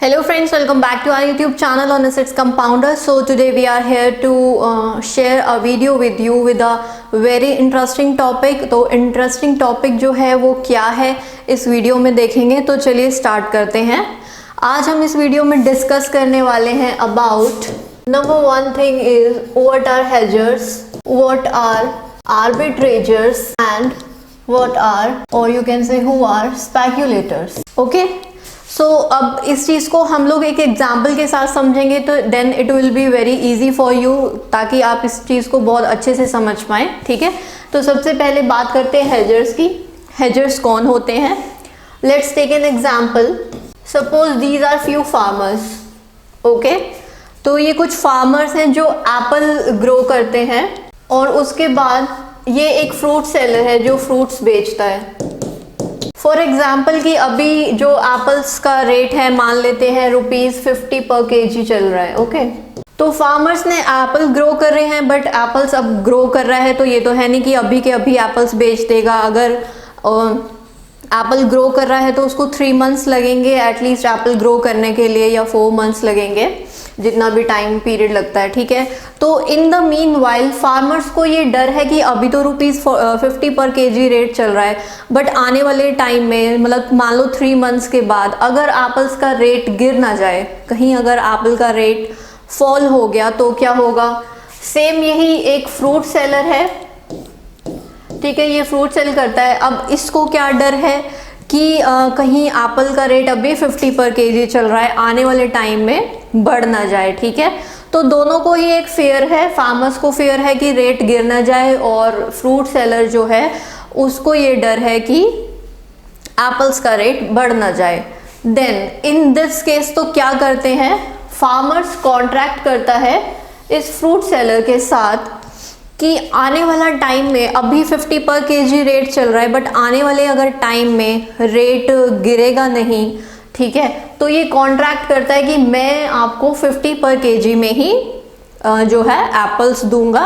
Hello friends, welcome back to our YouTube channel on Assets Compounder. So today we are here to share a video with you with a very interesting topic. तो interesting topic जो है वो क्या है इस video में देखेंगे। तो चलिए स्टार्ट करते हैं। आज हम इस वीडियो में डिस्कस करने वाले हैं about number one thing is what are hedgers, what are arbitrageurs and what are or you can say who are speculators. Okay? सो अब इस चीज़ को हम लोग एक एग्जाम्पल के साथ समझेंगे तो then it will be very easy for you, ताकि आप इस चीज़ को बहुत अच्छे से समझ पाएँ। ठीक है, तो सबसे पहले बात करते हैं हेजर्स की। हेजर्स कौन होते हैं? Let's take an example. Suppose these are few farmers. Okay, तो ये कुछ फार्मर्स हैं जो एप्पल ग्रो करते हैं और उसके बाद ये एक फ्रूट सेलर है जो फ्रूट्स बेचता है। फॉर एग्जाम्पल कि अभी जो एप्पल्स का रेट है मान लेते हैं ₹50 पर केजी चल रहा है। ओके, तो फार्मर्स ने एप्पल ग्रो कर रहे हैं, बट एप्पल्स अब ग्रो कर रहा है तो ये तो है नहीं कि अभी के अभी एप्पल्स बेच देगा। अगर एप्पल ग्रो कर रहा है तो उसको 3 मंथ्स लगेंगे एटलीस्ट एप्पल ग्रो करने के लिए, या 4 मंथ्स लगेंगे, जितना भी टाइम पीरियड लगता है। ठीक है, तो in the mean while farmers को ये डर है कि अभी तो ₹50 पर केजी रेट चल रहा है, बट आने वाले टाइम में मतलब मान लो 3 मंथ्स के बाद अगर एप्पल्स का रेट गिर ना जाए, कहीं अगर एप्पल का रेट फॉल हो गया तो क्या होगा। सेम यही एक फ्रूट सेलर है। ठीक है, ये फ्रूट सेल करता है। अब इसको क्या डर है कि कहीं एप्पल का रेट अभी 50 पर केजी चल रहा है, आने वाले टाइम में बढ़ ना जाए। ठीक है, तो दोनों को ही एक फेयर है। फार्मर्स को फेयर है कि रेट गिर ना जाए और फ्रूट सेलर जो है उसको ये डर है कि एप्पल्स का रेट बढ़ ना जाए। देन इन दिस केस तो क्या करते हैं, फार्मर्स कॉन्ट्रैक्ट करता है इस फ्रूट सेलर के साथ कि आने वाला टाइम में अभी 50 पर केजी रेट चल रहा है, बट आने वाले अगर टाइम में रेट गिरेगा नहीं, ठीक है, तो ये कॉन्ट्रैक्ट करता है कि मैं आपको 50 पर केजी में ही जो है एप्पल्स दूंगा।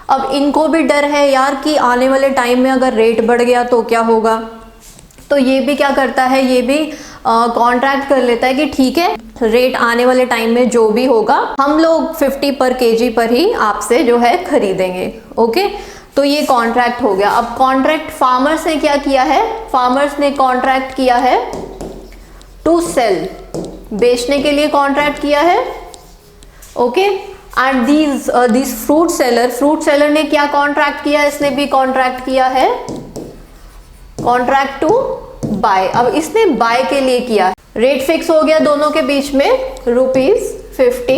अब इनको भी डर है यार कि आने वाले टाइम में अगर रेट बढ़ गया तो क्या होगा, तो ये भी क्या करता है, ये भी कॉन्ट्रैक्ट कर लेता है कि ठीक है, रेट आने वाले टाइम में जो भी होगा हम लोग 50 पर केजी पर ही आपसे जो है खरीदेंगे। ओके, तो ये कॉन्ट्रैक्ट हो गया। अब कॉन्ट्रैक्ट फार्मर्स ने क्या किया है, फार्मर्स ने कॉन्ट्रैक्ट किया है टू सेल, बेचने के लिए कॉन्ट्रैक्ट किया है। Okay, and this fruit seller ने क्या कॉन्ट्रैक्ट किया, इसने भी कॉन्ट्रैक्ट किया है कॉन्ट्रैक्ट टू बाय। अब इसने बाय के लिए किया, रेट फिक्स हो गया दोनों के बीच में ₹50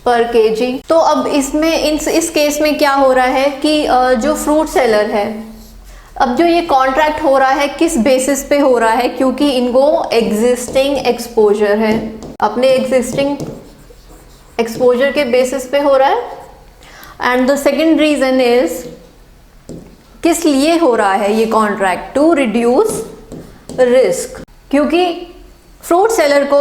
पर केजी। तो अब इसमें इस केस में क्या हो रहा है कि जो फ्रूट सेलर है, अब जो ये कॉन्ट्रैक्ट हो रहा है किस बेसिस पे हो रहा है, क्योंकि इनको एग्जिस्टिंग एक्सपोजर है, अपने एग्जिस्टिंग एक्सपोजर के बेसिस पे हो रहा है। And the second reason is किस लिए हो रहा है ये कॉन्ट्रैक्ट, टू रिड्यूस रिस्क, क्योंकि फ्रूट सेलर को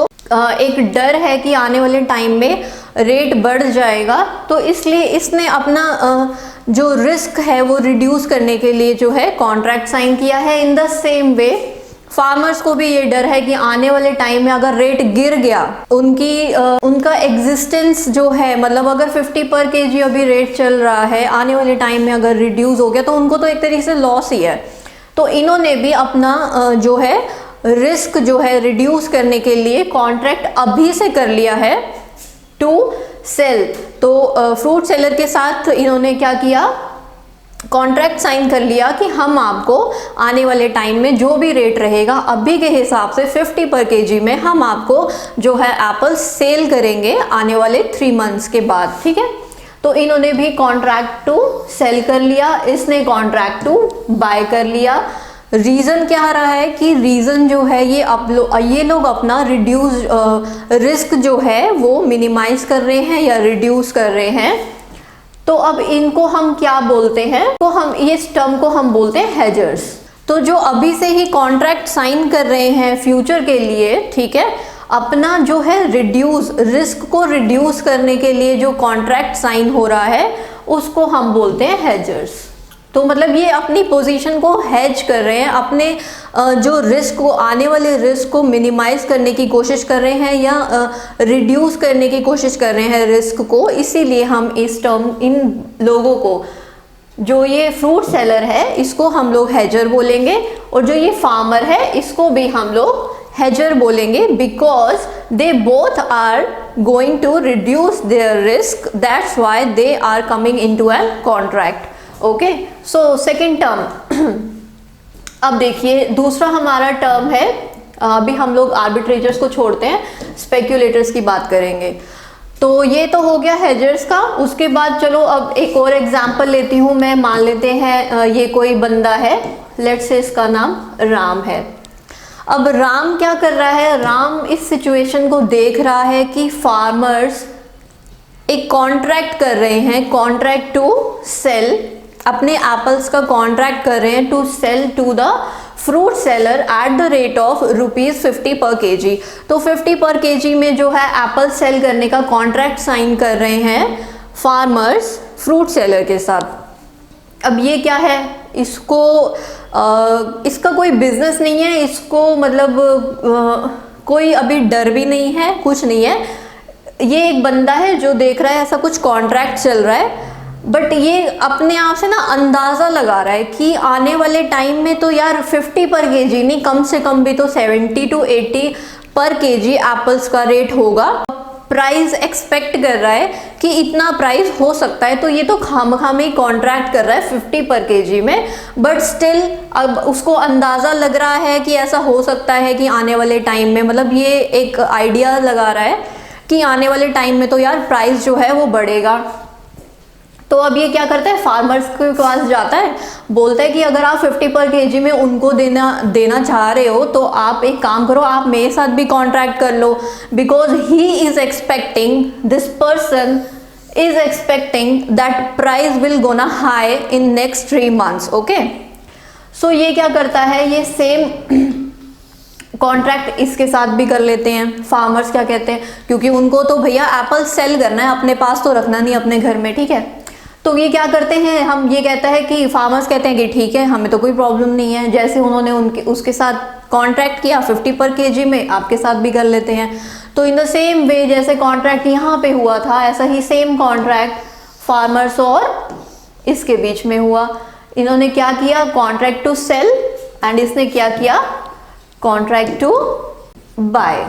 एक डर है कि आने वाले टाइम में रेट बढ़ जाएगा, तो इसलिए इसने अपना जो रिस्क है वो रिड्यूस करने के लिए जो है कॉन्ट्रैक्ट साइन किया है। In the same way farmers को भी ये डर है कि आने वाले टाइम में अगर रेट गिर गया, उनका एग्जिस्टेंस जो है, मतलब अगर 50 पर केजी अभी रेट चल रहा है, आने वाले टाइम में अगर रिड्यूस हो गया तो उनको तो एक तरीके से लॉस ही है। तो इन्होंने भी अपना जो है रिस्क जो है रिड्यूस करने के लिए कॉन्ट्रैक्ट अभी से कर लिया है टू सेल। तो फ्रूट सेलर के साथ इन्होंने क्या किया, कॉन्ट्रैक्ट साइन कर लिया कि हम आपको आने वाले टाइम में जो भी रेट रहेगा अभी के हिसाब से 50 पर केजी में हम आपको जो है एप्पल सेल करेंगे आने वाले 3 मंथ्स के बाद। ठीक है, तो इन्होंने भी कॉन्ट्रैक्ट टू सेल कर लिया, इसने कॉन्ट्रैक्ट टू बाय कर लिया। रीज़न क्या रहा है कि रीज़न जो है ये लोग अपना रिड्यूस रिस्क जो है वो मिनिमाइज कर रहे हैं या रिड्यूस कर रहे हैं। तो अब इनको हम क्या बोलते हैं, तो हम इस टर्म को हम बोलते हैं हेजर्स। तो जो अभी से ही कॉन्ट्रैक्ट साइन कर रहे हैं फ्यूचर के लिए, ठीक है, अपना जो है रिस्क को रिड्यूस करने के लिए जो कॉन्ट्रैक्ट साइन हो रहा है उसको हम बोलते हैं हेजर्स। तो मतलब ये अपनी पोजीशन को हेज कर रहे हैं, अपने जो रिस्क को, आने वाले रिस्क को मिनिमाइज करने की कोशिश कर रहे हैं या रिड्यूस करने की कोशिश कर रहे हैं रिस्क को। इसीलिए हम इस टर्म, इन लोगों को, जो ये फ्रूट सेलर है इसको हम लोग हेजर बोलेंगे, और जो ये फार्मर है इसको भी हम लोग हेजर बोलेंगे, because they both are going to reduce their risk, that's why they are coming into an contract. Okay, so second term. अब देखिए दूसरा हमारा टर्म है, अभी हम लोग आर्बिट्रेजर्स को छोड़ते हैं, स्पेक्यूलेटर्स की बात करेंगे। तो ये तो हो गया हेजर्स का। उसके बाद चलो अब एक और एग्जांपल लेती हूँ मैं। मान लेते हैं ये कोई बंदा है, लेट्स से इसका नाम राम है। अब राम क्या कर रहा है, राम इस सिचुएशन को देख रहा है कि फार्मर्स एक कॉन्ट्रैक्ट कर रहे हैं, कॉन्ट्रैक्ट टू सेल, अपने एप्पल्स का कॉन्ट्रैक्ट कर रहे हैं to sell to the fruit seller at the rate of ₹50 per KG. तो 50 पर केजी में जो है एप्पल सेल करने का कॉन्ट्रैक्ट साइन कर रहे हैं फार्मर्स फ्रूट सेलर के साथ। अब ये क्या है, इसको इसका कोई बिजनेस नहीं है, इसको मतलब कोई अभी डर भी नहीं है, कुछ नहीं है। ये एक बंदा है जो देख रहा है ऐसा कुछ कॉन्ट्रैक्ट चल रहा है, बट ये अपने आप से ना अंदाज़ा लगा रहा है कि आने वाले टाइम में तो यार 50 पर केजी नहीं, कम से कम भी तो 70 to 80 पर केजी एप्पल्स का रेट होगा। प्राइस एक्सपेक्ट कर रहा है कि इतना प्राइस हो सकता है, तो ये तो खामखा में कॉन्ट्रैक्ट कर रहा है 50 पर केजी में, बट स्टिल अब उसको अंदाज़ा लग रहा है कि ऐसा हो सकता है कि आने वाले टाइम में, मतलब ये एक आइडिया लगा रहा है कि आने वाले टाइम में तो यार प्राइस जो है वो बढ़ेगा। तो अब ये क्या करता है, फार्मर्स के पास जाता है, बोलता है कि अगर आप 50 पर केजी में उनको देना चाह रहे हो तो आप एक काम करो, आप मेरे साथ भी कॉन्ट्रैक्ट कर लो, because he is expecting, this person is expecting that price will gonna high in next 3 months। Okay, so ये क्या करता है, ये सेम कॉन्ट्रैक्ट इसके साथ भी कर लेते हैं। फार्मर्स क्या कहते हैं, क्योंकि उनको तो भैया एप्पल सेल करना है, अपने पास तो रखना नहीं अपने घर में, ठीक है। तो ये क्या करते हैं, हम ये कहता है कि फार्मर्स कहते हैं कि ठीक है, हमें तो कोई प्रॉब्लम नहीं है, जैसे उन्होंने उसके साथ कॉन्ट्रैक्ट किया 50 पर केजी में, आपके साथ भी कर लेते हैं। तो इन द सेम वे जैसे कॉन्ट्रैक्ट यहाँ पे हुआ था, ऐसा ही सेम कॉन्ट्रैक्ट फार्मर्स और इसके बीच में हुआ। इन्होंने क्या किया, कॉन्ट्रैक्ट टू सेल, एंड इसने क्या किया, कॉन्ट्रैक्ट टू बाय।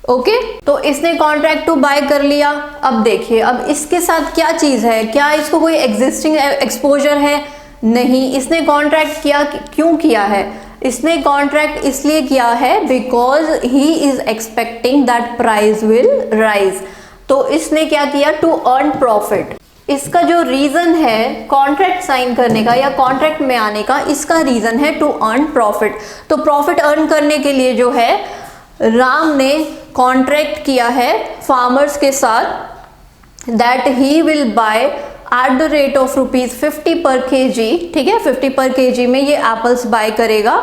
ओके, तो इसने कॉन्ट्रैक्ट टू बाय कर लिया। अब देखिए, अब इसके साथ क्या चीज है, क्या इसको कोई एग्जिस्टिंग एक्सपोजर है, नहीं। इसने कॉन्ट्रैक्ट किया, क्यों किया है, इसने कॉन्ट्रैक्ट इसलिए किया है because he is expecting that price will rise. तो इसने क्या किया, टू अर्न प्रॉफिट। इसका जो रीजन है कॉन्ट्रैक्ट साइन करने का या कॉन्ट्रैक्ट में आने का, इसका रीजन है टू अर्न प्रॉफिट। तो प्रॉफिट अर्न करने के लिए जो है राम ने कॉन्ट्रैक्ट किया है फार्मर्स के साथ that he will by eight the rate of ₹50 per KG, ठीक है। 50 पर केजी में ये एप्पल्स बाय करेगा,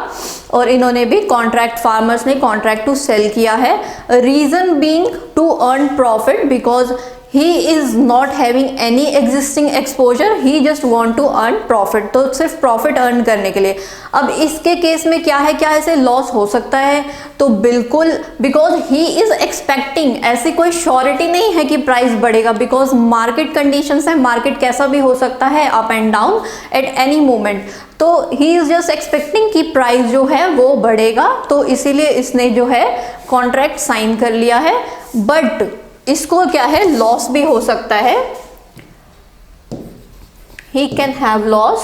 और इन्होंने भी कॉन्ट्रैक्ट, फार्मर्स ने कॉन्ट्रैक्ट टू सेल किया है। Reason being to earn profit, because he is not having any existing exposure, he just want to earn profit। तो सिर्फ प्रॉफिट अर्न करने के लिए। अब इसके केस में क्या है, क्या ऐसे लॉस हो सकता है, तो बिल्कुल, बिकॉज ही इज एक्सपेक्टिंग, ऐसी कोई श्योरिटी नहीं है कि प्राइस बढ़ेगा, बिकॉज मार्केट कंडीशंस है, मार्केट कैसा भी हो सकता है, up and down at any moment. तो ही इज जस्ट एक्सपेक्टिंग कि प्राइस जो है वो बढ़ेगा, तो इसीलिए इसने जो है कॉन्ट्रैक्ट साइन कर लिया है। बट इसको क्या है, लॉस भी हो सकता है, ही कैन हैव लॉस,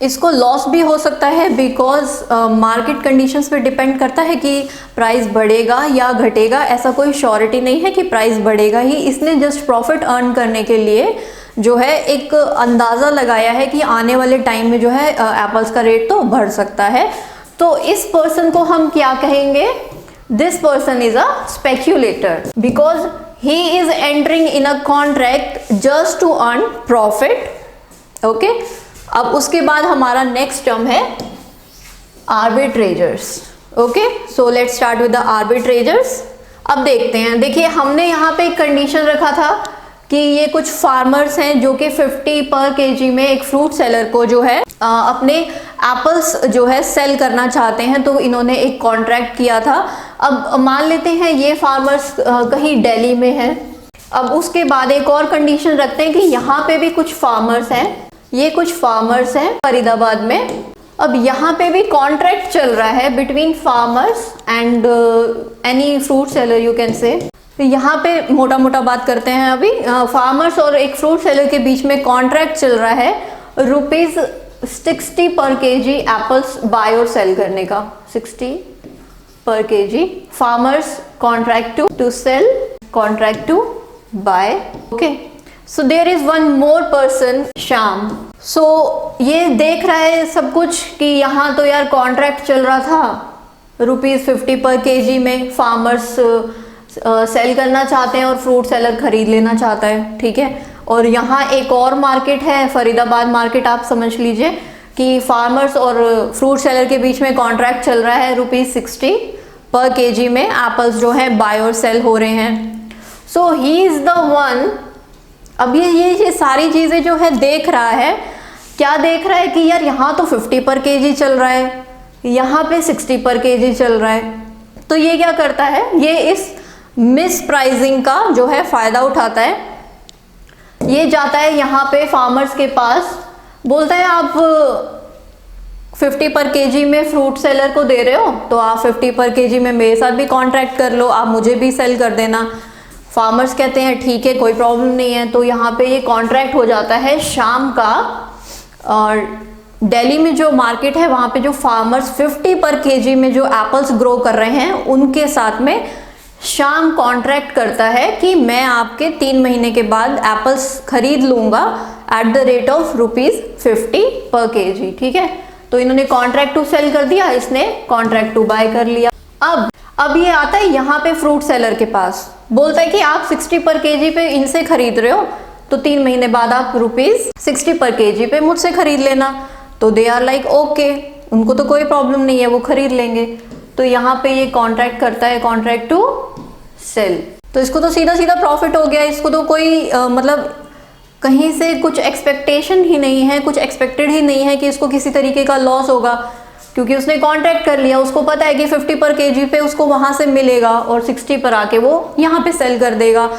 इसको लॉस भी हो सकता है, बिकॉज मार्केट कंडीशंस पे डिपेंड करता है कि प्राइस बढ़ेगा या घटेगा, ऐसा कोई श्योरिटी नहीं है कि प्राइस बढ़ेगा ही। इसने जस्ट प्रॉफिट अर्न करने के लिए जो है एक अंदाज़ा लगाया है कि आने वाले टाइम में जो है एप्पल्स का रेट तो बढ़ सकता है। तो इस पर्सन को हम क्या कहेंगे, this person is a speculator, because he is entering in a contract just to earn profit। Okay, अब उसके बाद हमारा नेक्स्ट टर्म है arbitrageurs. Okay, so let's start with the arbitrageurs. अब देखते हैं, देखिए हमने यहाँ पे एक कंडीशन रखा था कि ये कुछ फार्मर्स हैं जो कि 50 पर केजी में एक फ्रूट सेलर को जो है अपने एप्पल्स जो है सेल करना चाहते हैं, तो इन्होंने एक कॉन्ट्रैक्ट किया था। अब मान लेते हैं ये फार्मर्स कहीं दिल्ली में है। अब उसके बाद एक और कंडीशन रखते हैं कि यहाँ पे भी कुछ फार्मर्स हैं, ये कुछ फार्मर्स हैं फरीदाबाद में। अब यहाँ पे भी कॉन्ट्रैक्ट चल रहा है between farmers and any fruit seller you can say. तो यहाँ पे मोटा मोटा बात करते हैं। अभी फार्मर्स और एक फ्रूट सेलर के बीच में कॉन्ट्रैक्ट चल रहा है ₹60 पर केजी एप्पल्स बाय और सेल करने का। 60 पर KG farmers contract to sell, contract to buy. Okay, so there is one more person, Shyam. सो ये देख रहा है सब कुछ कि यहाँ तो यार कॉन्ट्रैक्ट चल रहा था ₹50 पर केजी में, फार्मर्स सेल करना चाहते हैं और फ्रूट सेलर खरीद लेना चाहता है, ठीक है। और यहाँ एक और मार्केट है, फरीदाबाद मार्केट आप समझ लीजिए, कि फार्मर्स और फ्रूट सेलर के बीच में कॉन्ट्रैक्ट चल रहा है ₹60 पर केजी में एप्पल्स जो है बाय और सेल हो रहे हैं। सो ही इज द वन। अब ये सारी चीजें जो है देख रहा है, क्या देख रहा है कि यार यहाँ तो 50 पर केजी चल रहा है, यहाँ पे 60 पर केजी चल रहा है। तो ये क्या करता है, ये इस मिस प्राइसिंग का जो है फायदा उठाता है। ये जाता है यहाँ पे फार्मर्स के पास, बोलता है आप 50 पर केजी में फ्रूट सेलर को दे रहे हो तो आप 50 पर केजी में मेरे साथ भी कॉन्ट्रैक्ट कर लो, आप मुझे भी सेल कर देना। फार्मर्स कहते हैं ठीक है, कोई प्रॉब्लम नहीं है। तो यहाँ पे ये कॉन्ट्रैक्ट हो जाता है शाम का। और दिल्ली में जो मार्केट है वहाँ पे जो फार्मर्स 50 पर केजी में जो एप्पल्स ग्रो कर रहे हैं उनके साथ में शाम कॉन्ट्रैक्ट करता है कि मैं आपके 3 महीने के बाद एप्पल्स खरीद लूंगा eight the rate of ₹50 per KG, ठीक है। तो इन्होंने कॉन्ट्रैक्ट टू सेल कर दिया, इसने कॉन्ट्रैक्ट टू बाय कर लिया। अब ये आता है यहाँ पे फ्रूट सेलर के पास, बोलता है कि आप 60 पर केजी पे इनसे खरीद रहे हो तो 3 महीने बाद आप ₹60 पर केजी पे मुझसे खरीद लेना। तो दे आर लाइक ओके, उनको तो कोई प्रॉब्लम नहीं है, वो खरीद लेंगे। तो यहाँ पे ये कॉन्ट्रैक्ट करता है, कॉन्ट्रैक्ट टू सेल। तो इसको तो सीधा सीधा प्रॉफिट हो गया, इसको तो कोई मतलब कहीं से कुछ एक्सपेक्टेशन ही नहीं है, कुछ एक्सपेक्टेड ही नहीं है कि इसको किसी तरीके का लॉस होगा, क्योंकि उसने कॉन्ट्रैक्ट कर लिया। उसको पता है कि 50 पर केजी पे उसको वहां से मिलेगा और 60 पर आके वो यहाँ पे सेल कर देगा।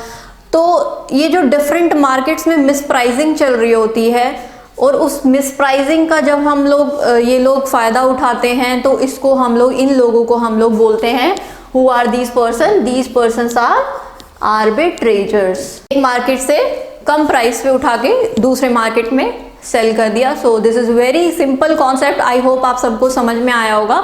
तो ये जो डिफरेंट मार्केट्स में मिस प्राइसिंग चल रही होती है और उस मिस प्राइसिंग का जब हम लोग ये लोग फायदा उठाते हैं तो इसको हम लोग, इन लोगों को हम लोग बोलते हैं who are these persons are arbitrageurs. एक मार्केट से कम प्राइस पे उठा के दूसरे मार्केट में सेल कर दिया। So this is very simple concept, I hope आप सबको समझ में आया होगा।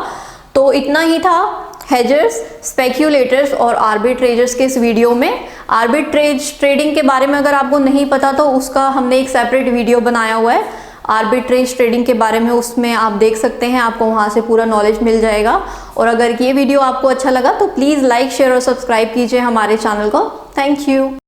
तो इतना ही था हेजर्स, स्पेक्यूलेटर्स और आर्बिट्रेजर्स के इस वीडियो में। आर्बिट्रेज ट्रेडिंग के बारे में अगर आपको नहीं पता तो उसका हमने एक सेपरेट वीडियो बनाया हुआ है आर्बिट्रेज ट्रेडिंग के बारे में, उसमें आप देख सकते हैं, आपको वहां से पूरा नॉलेज मिल जाएगा। और अगर ये वीडियो आपको अच्छा लगा तो प्लीज़ लाइक, शेयर और सब्सक्राइब कीजिए हमारे चैनल को। Thank you.